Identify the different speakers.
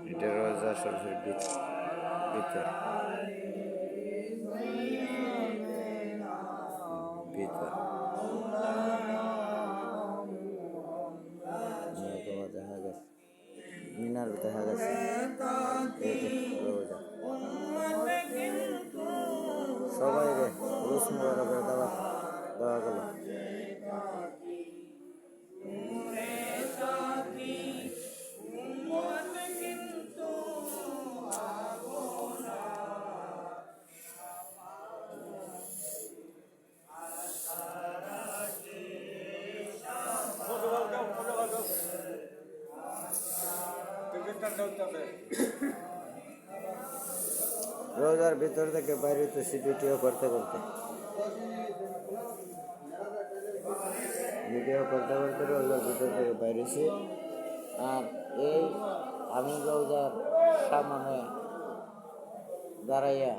Speaker 1: এটা রোজা শরীফের ভিতর দেখা গেছে মিনার দেখা গেছে রোজা সবাই রে রোজ মোবারকের দাওয়াত দেওয়া গেল। রোজার ভিতর থেকে বাইরে তো ভিডিও করতে করতে রোজার ভিতর থেকে বাইরেছি। আর এই আমি রোজার সামনে দাঁড়াইয়া